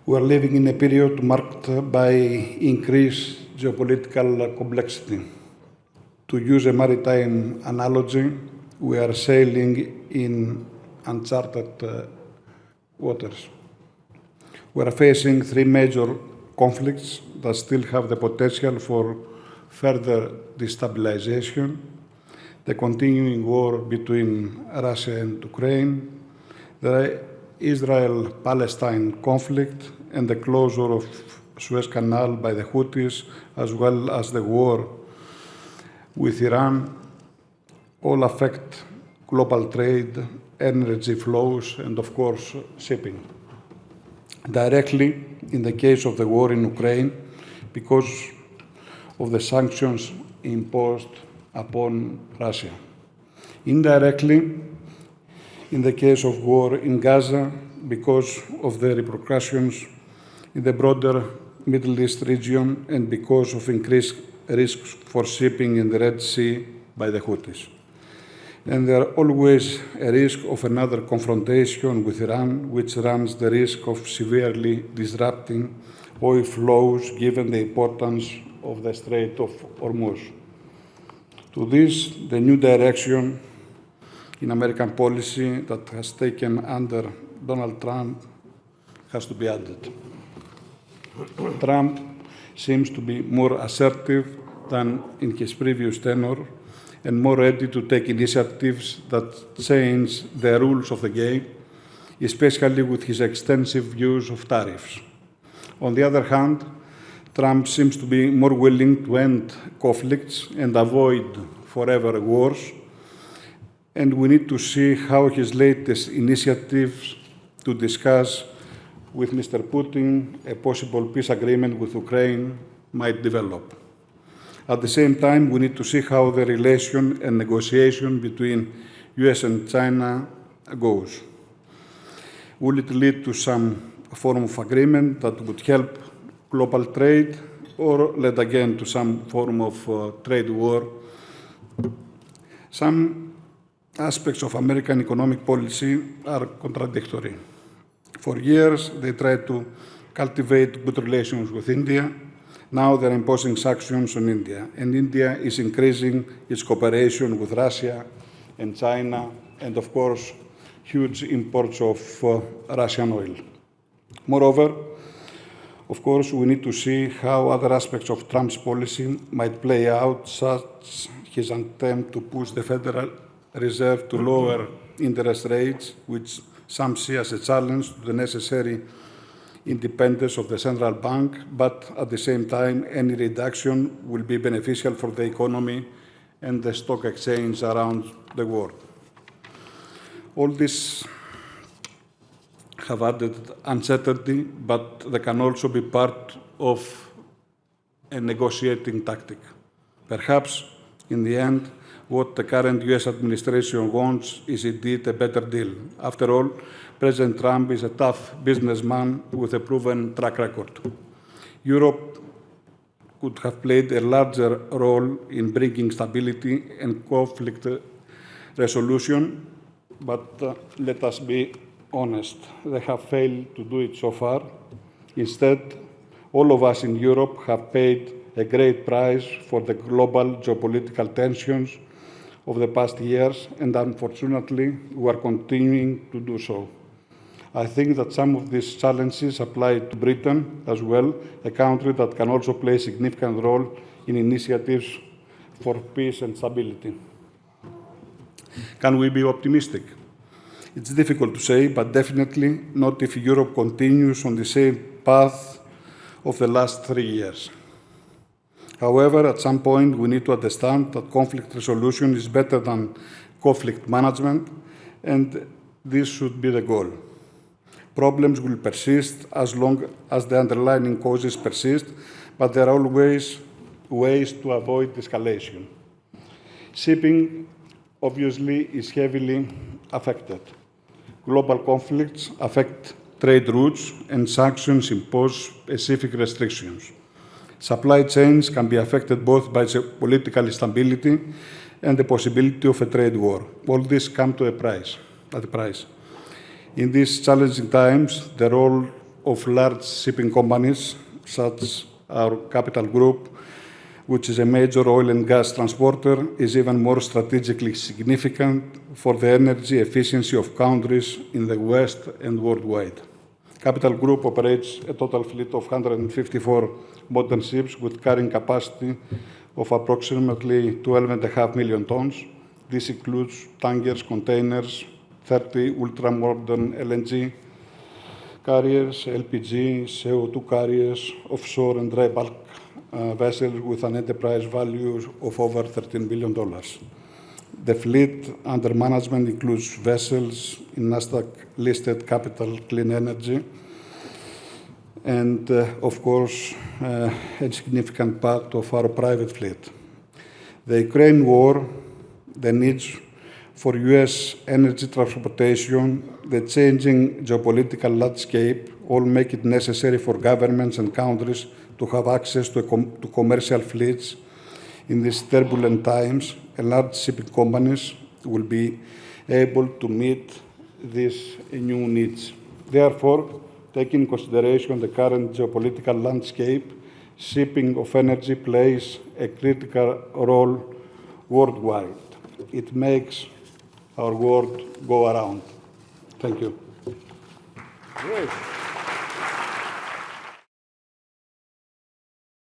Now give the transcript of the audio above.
We are living in a period marked by increased geopolitical complexity. To use a maritime analogy, we are sailing in uncharted waters. We are facing three major conflicts that still have the potential for further destabilization: the continuing war between Russia and Ukraine, the Israel-Palestine conflict, and the closure of Suez Canal by the Houthis, as well as the war with Iran, all affect global trade, energy flows, and of course, shipping. Directly, in the case of the war in Ukraine, because of the sanctions imposed upon Russia. Indirectly, in the case of war in Gaza, because of the repercussions in the broader Middle East region and because of increased risks for shipping in the Red Sea by the Houthis. And there are always a risk of another confrontation with Iran, which runs the risk of severely disrupting oil flows given the importance of the Strait of Hormuz. To this, the new direction in American policy that has taken under Donald Trump has to be added. Trump seems to be more assertive than in his previous tenure and more ready to take initiatives that change the rules of the game, especially with his extensive use of tariffs. On the other hand, Trump seems to be more willing to end conflicts and avoid forever wars, and we need to see how his latest initiatives to discuss with Mr. Putin a possible peace agreement with Ukraine might develop. At the same time, we need to see how the relation and negotiation between US and China goes. Will it lead to some form of agreement that would help global trade, or lead again to some form of trade war? Some aspects of American economic policy are contradictory. For years, they tried to cultivate good relations with India. Now they're imposing sanctions on India, and India is increasing its cooperation with Russia and China, and of course, huge imports of Russian oil. Moreover, of course, we need to see how other aspects of Trump's policy might play out, such his attempt to push the Federal Reserve to lower interest rates, which some see as a challenge to the necessary independence of the central bank, but at the same time, any reduction will be beneficial for the economy and the stock exchange around the world. All this have added uncertainty, but they can also be part of a negotiating tactic. Perhaps, in the end, what the current US administration wants is indeed a better deal. After all, President Trump is a tough businessman with a proven track record. Europe could have played a larger role in bringing stability and conflict resolution, but let us be honest, they have failed to do it so far. Instead, all of us in Europe have paid a great price for the global geopolitical tensions of the past years, and unfortunately, we are continuing to do so. I think that some of these challenges apply to Britain as well, a country that can also play a significant role in initiatives for peace and stability. Can we be optimistic? It's difficult to say, but definitely not if Europe continues on the same path of the last 3 years. However, at some point, we need to understand that conflict resolution is better than conflict management, and this should be the goal. Problems will persist as long as the underlying causes persist, but there are always ways to avoid escalation. Shipping, obviously, is heavily affected. Global conflicts affect trade routes, and sanctions impose specific restrictions. Supply chains can be affected both by political instability and the possibility of a trade war. All this come at a price. In these challenging times, the role of large shipping companies, such as our Capital Group, which is a major oil and gas transporter, is even more strategically significant for the energy efficiency of countries in the West and worldwide. Capital Group operates a total fleet of 154 modern ships with carrying capacity of approximately 12.5 million tons. This includes tankers, containers, 30 ultra-modern LNG carriers, LPG, CO2 carriers, offshore and dry bulk vessels with an enterprise value of over $13 billion. The fleet under management includes vessels in Nasdaq-listed Capital Clean Energy, and of course, a significant part of our private fleet. The Ukraine war, the needs for U.S. energy transportation, the changing geopolitical landscape all make it necessary for governments and countries to have access to commercial fleets. In these turbulent times, large shipping companies will be able to meet these new needs. Therefore, taking into consideration the current geopolitical landscape, shipping of energy plays a critical role worldwide. It makes our world go around. Thank you. Yes.